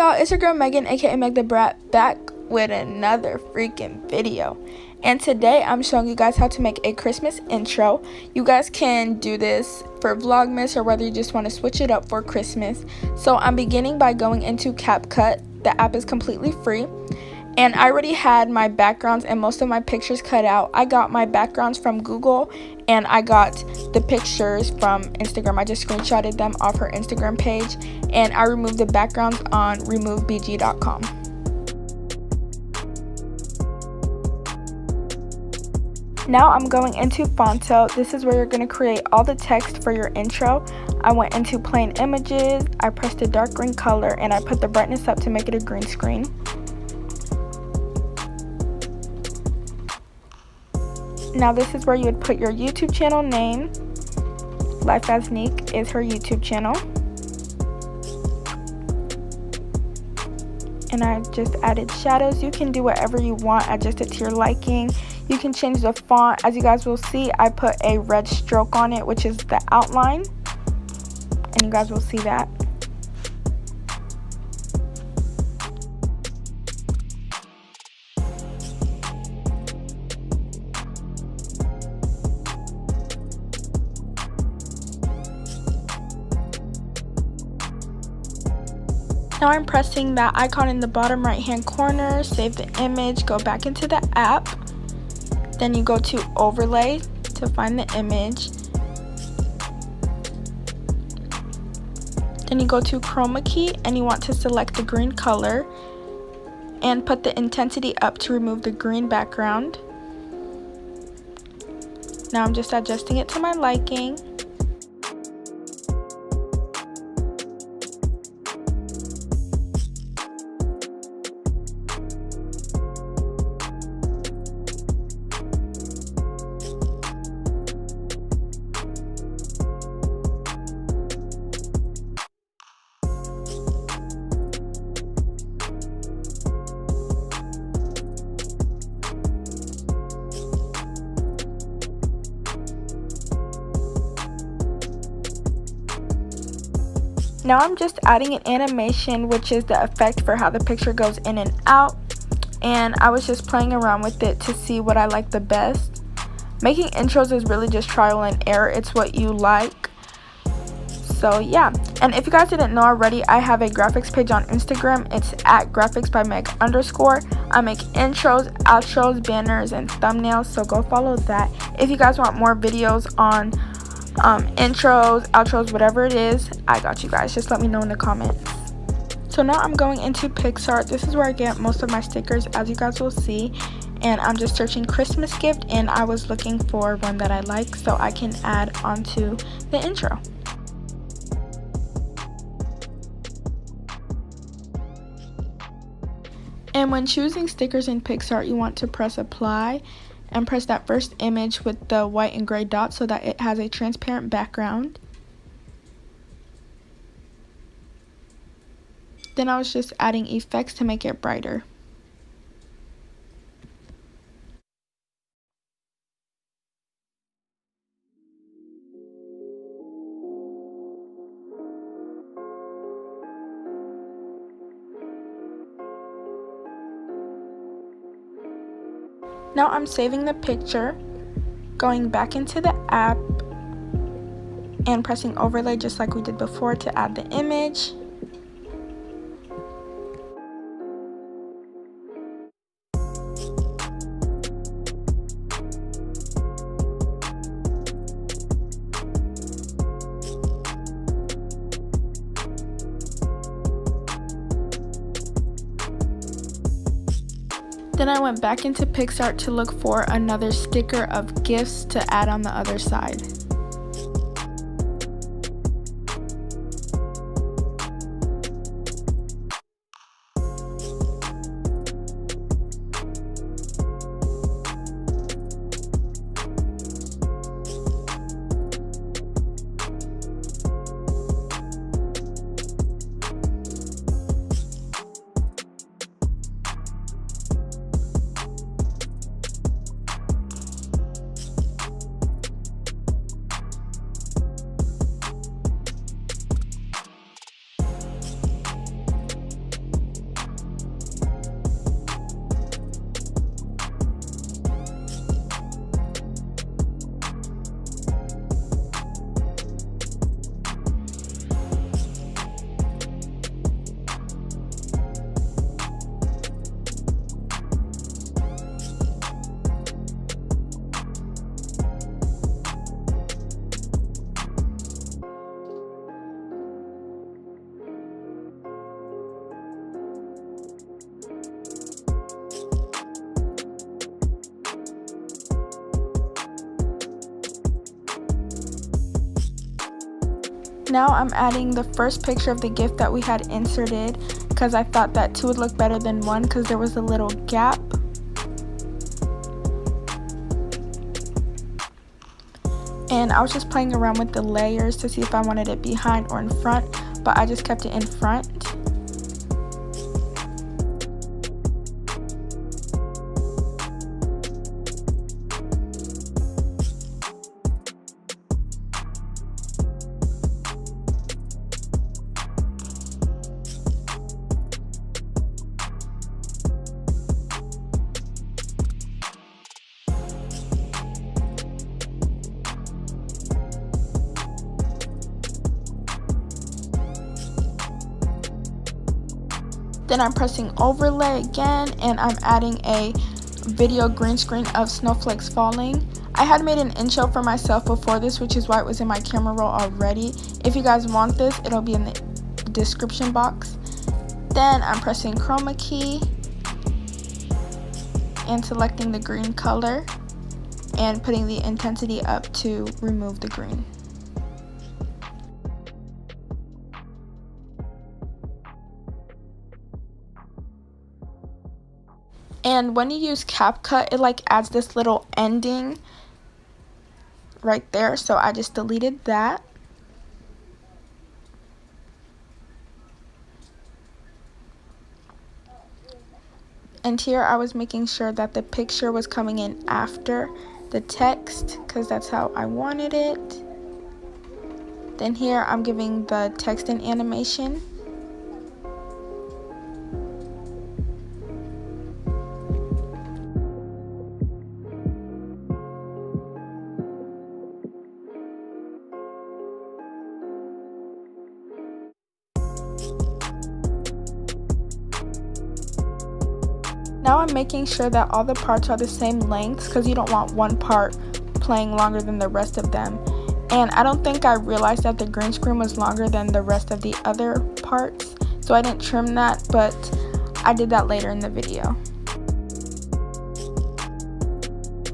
y'all, it's your girl Megan, aka Meg the Brat, back with another freaking video. And today I'm showing you guys how to make a Christmas intro. You guys can do this for vlogmas or whether you just want to switch it up for Christmas. So I'm beginning by going into CapCut. The app is completely free. And I already had my backgrounds and most of my pictures cut out. I got my backgrounds from Google and I got the pictures from Instagram. I just screenshotted them off her Instagram page and I removed the backgrounds on removebg.com. Now I'm going into Fonto. This is where you're going to create all the text for your intro. I went into plain images, I pressed a dark green color, and I put the brightness up to make it a green screen. Now this is where you would put your YouTube channel name. Life as Neek is her YouTube channel. And I just added shadows. You can do whatever you want, adjust it to your liking. You can change the font. As you guys will see, I put a red stroke on it, which is the outline. And you guys will see that. Now I'm pressing that icon in the bottom right hand corner, save the image, go back into the app. Then you go to overlay to find the image. Then you go to chroma key and you want to select the green color and put the intensity up to remove the green background. Now I'm just adjusting it to my liking. Now I'm just adding an animation, which is the effect for how the picture goes in and out. And I was just playing around with it to see what I like the best. Making intros is really just trial and error. It's what you like. So yeah. And if you guys didn't know already, I have a graphics page on Instagram. It's at graphicsbymeg_. I make intros, outros, banners, and thumbnails. So go follow that. If you guys want more videos on intros, outros, whatever it is, I got you guys. Just let me know in the comments. So now I'm going into PicsArt. This is where I get most of my stickers, as you guys will see. And I'm just searching Christmas gift, and I was looking for one that I like so I can add onto the intro. And when choosing stickers in PicsArt, you want to press apply and press that first image with the white and gray dots so that it has a transparent background. Then I was just adding effects to make it brighter. Now I'm saving the picture, going back into the app, and pressing overlay just like we did before to add the image. Then I went back into PicsArt to look for another sticker of gifts to add on the other side. Now I'm adding the first picture of the gift that we had inserted because I thought that two would look better than one because there was a little gap. And I was just playing around with the layers to see if I wanted it behind or in front, but I just kept it in front. Then I'm pressing overlay again, and I'm adding a video green screen of snowflakes falling. I had made an intro for myself before this, which is why it was in my camera roll already. If you guys want this, it'll be in the description box. Then I'm pressing chroma key and selecting the green color and putting the intensity up to remove the green. And when you use CapCut, it like adds this little ending right there, so I just deleted that. And here I was making sure that the picture was coming in after the text because that's how I wanted it. Then here I'm giving the text an animation. Now I'm making sure that all the parts are the same length because you don't want one part playing longer than the rest of them. And I don't think I realized that the green screen was longer than the rest of the other parts, so I didn't trim that, but I did that later in the video.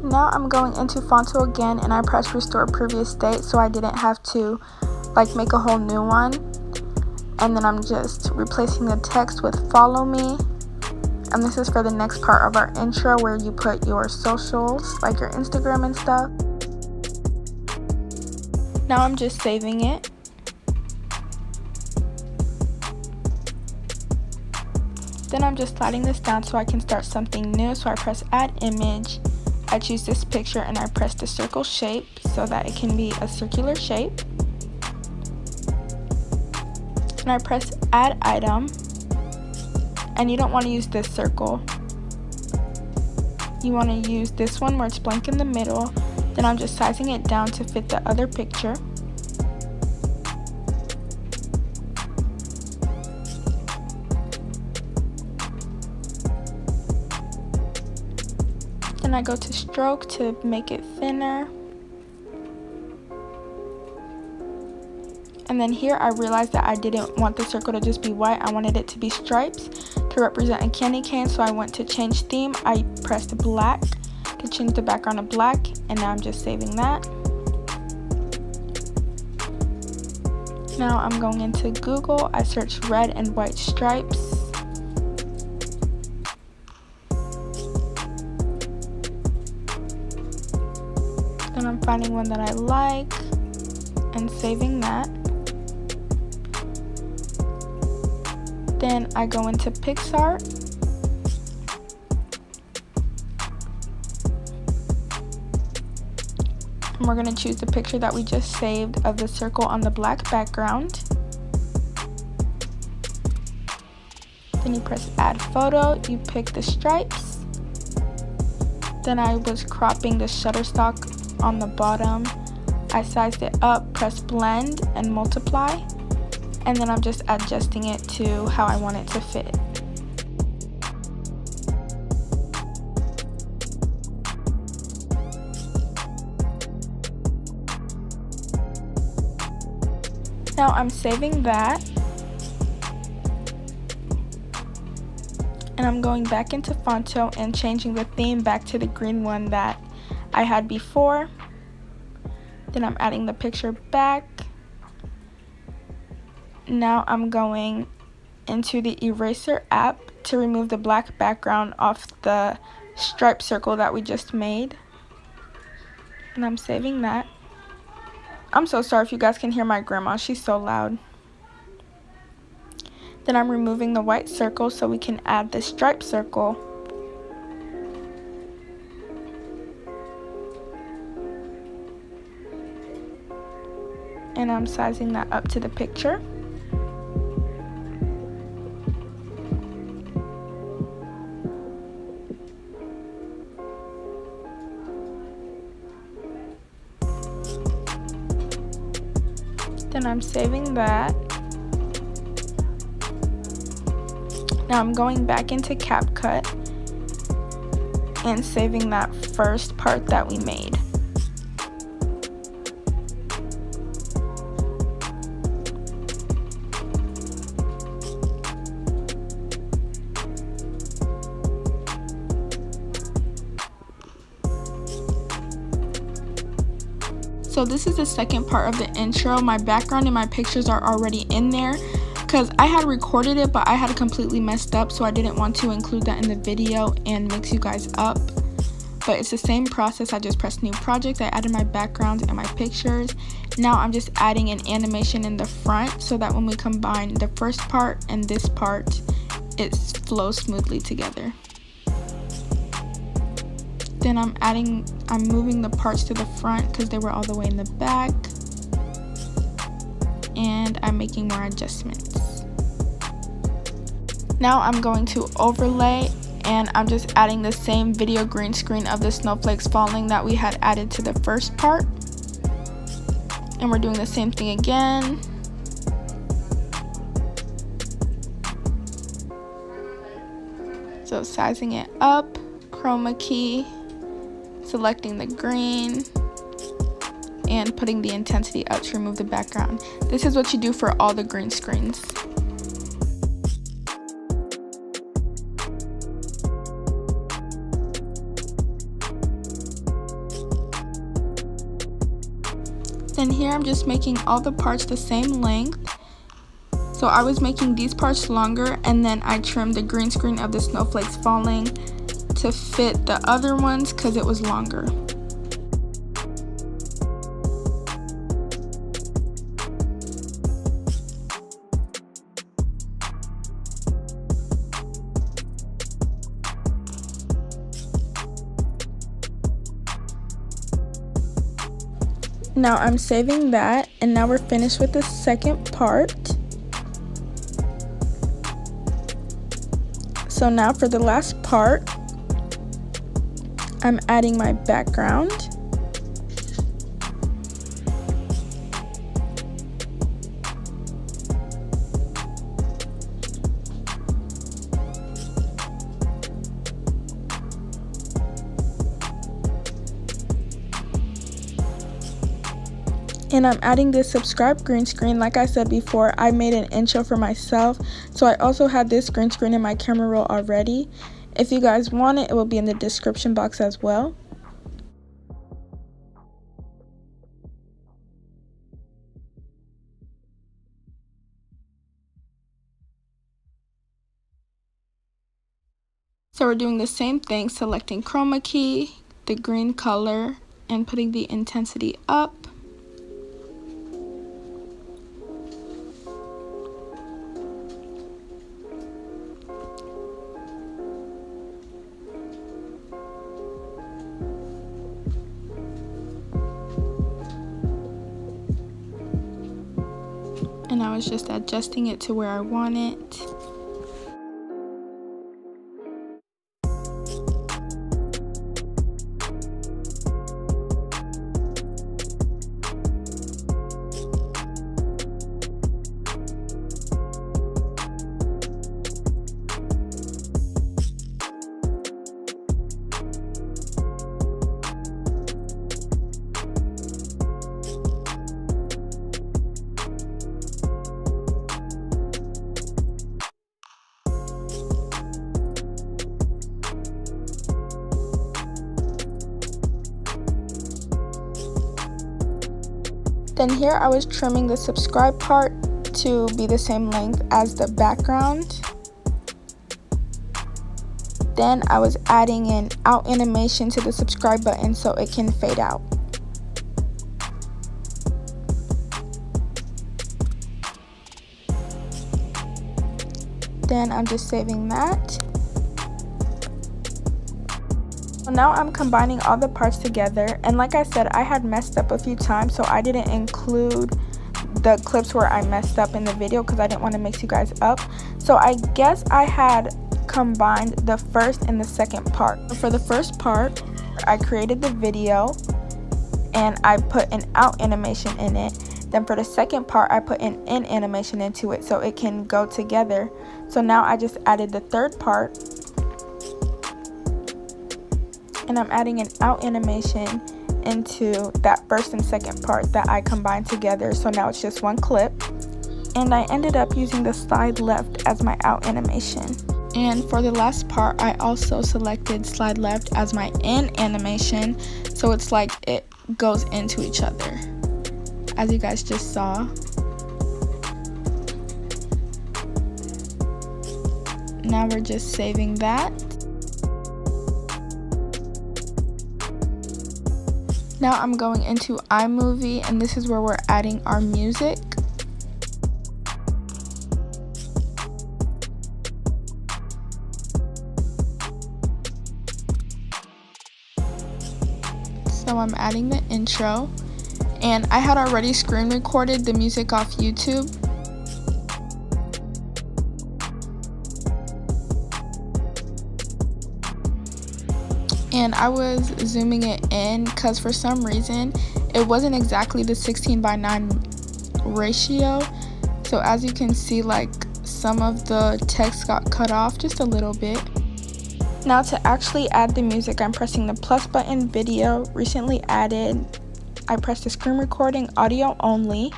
Now I'm going into Fonto again, and I pressed restore previous state so I didn't have to like make a whole new one. And then I'm just replacing the text with follow me. And this is for the next part of our intro where you put your socials, like your Instagram and stuff. Now I'm just saving it. Then I'm just sliding this down so I can start something new. So I press add image. I choose this picture and I press the circle shape so that it can be a circular shape. And I press add item. And you don't want to use this circle. You want to use this one where it's blank in the middle. Then I'm just sizing it down to fit the other picture. Then I go to stroke to make it thinner. And then here I realized that I didn't want the circle to just be white. I wanted it to be stripes to represent a candy cane. So I went to change theme. I pressed black to change the background to black. And now I'm just saving that. Now I'm going into Google. I search red and white stripes. Then I'm finding one that I like and saving that. Then I go into PixArt. And we're going to choose the picture that we just saved of the circle on the black background. Then you press add photo, you pick the stripes. Then I was cropping the Shutterstock on the bottom. I sized it up, press blend and multiply. And then I'm just adjusting it to how I want it to fit. Now I'm saving that. And I'm going back into Fonto and changing the theme back to the green one that I had before. Then I'm adding the picture back. Now I'm going into the eraser app to remove the black background off the stripe circle that we just made. And I'm saving that. I'm so sorry if you guys can hear my grandma, she's so loud. Then I'm removing the white circle so we can add the stripe circle. And I'm sizing that up to the picture. Then I'm saving that. Now I'm going back into CapCut and saving that first part that we made. So this is the second part of the intro. My background and my pictures are already in there because I had recorded it, but I had completely messed up, so I didn't want to include that in the video and mix you guys up. But it's the same process. I just pressed new project, I added my backgrounds and my pictures. Now I'm just adding an animation in the front so that when we combine the first part and this part, it flows smoothly together. Then I'm moving the parts to the front because they were all the way in the back. And I'm making more adjustments. Now I'm going to overlay and I'm just adding the same video green screen of the snowflakes falling that we had added to the first part. And we're doing the same thing again. So sizing it up, chroma key, selecting the green, and putting the intensity up to remove the background. This is what you do for all the green screens. Then here I'm just making all the parts the same length. So I was making these parts longer and then I trimmed the green screen of the snowflakes falling to fit the other ones because it was longer. Now I'm saving that, and now we're finished with the second part. So now for the last part, I'm adding my background. And I'm adding this subscribe green screen. Like I said before, I made an intro for myself, so I also had this green screen in my camera roll already. If you guys want it, it will be in the description box as well. So we're doing the same thing, selecting chroma key, the green color, and putting the intensity up. And I was just adjusting it to where I want it. Then here I was trimming the subscribe part to be the same length as the background. Then I was adding an out animation to the subscribe button so it can fade out. Then I'm just saving that. So now I'm combining all the parts together, and like I said, I had messed up a few times, so I didn't include the clips where I messed up in the video because I didn't want to mix you guys up. So I guess I had combined the first and the second part. For the first part, I created the video and I put an out animation in it. Then for the second part, I put an in animation into it so it can go together. So now I just added the third part, and I'm adding an out animation into that first and second part that I combined together. So now it's just one clip, and I ended up using the slide left as my out animation. And for the last part, I also selected slide left as my in animation, so it's like it goes into each other, as you guys just saw. Now we're just saving that. Now I'm going into iMovie, and this is where we're adding our music. So I'm adding the intro, and I had already screen recorded the music off YouTube. And I was zooming it in because for some reason it wasn't exactly the 16:9 ratio. So as you can see, like, some of the text got cut off just a little bit. Now to actually add the music, I'm pressing the plus button, video, recently added. I pressed the screen recording, audio only.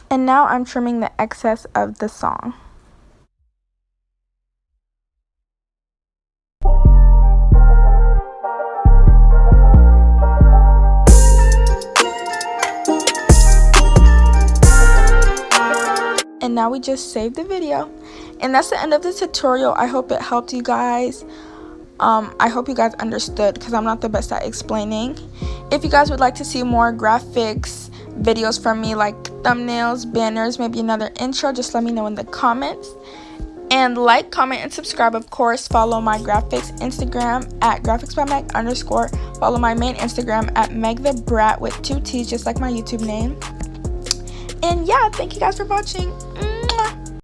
And now I'm trimming the excess of the song. And now we just save the video, and that's the end of the tutorial. I hope it helped you guys. I hope you guys understood, because I'm not the best at explaining. If you guys would like to see more graphics videos from me, like thumbnails, banners, maybe another intro, just let me know in the comments. And like, comment, and subscribe. Of course, follow my graphics Instagram at graphicsbymeg_. Follow my main Instagram at MEGTHEBRATT with 2 T's, just like my YouTube name. And yeah, thank you guys for watching.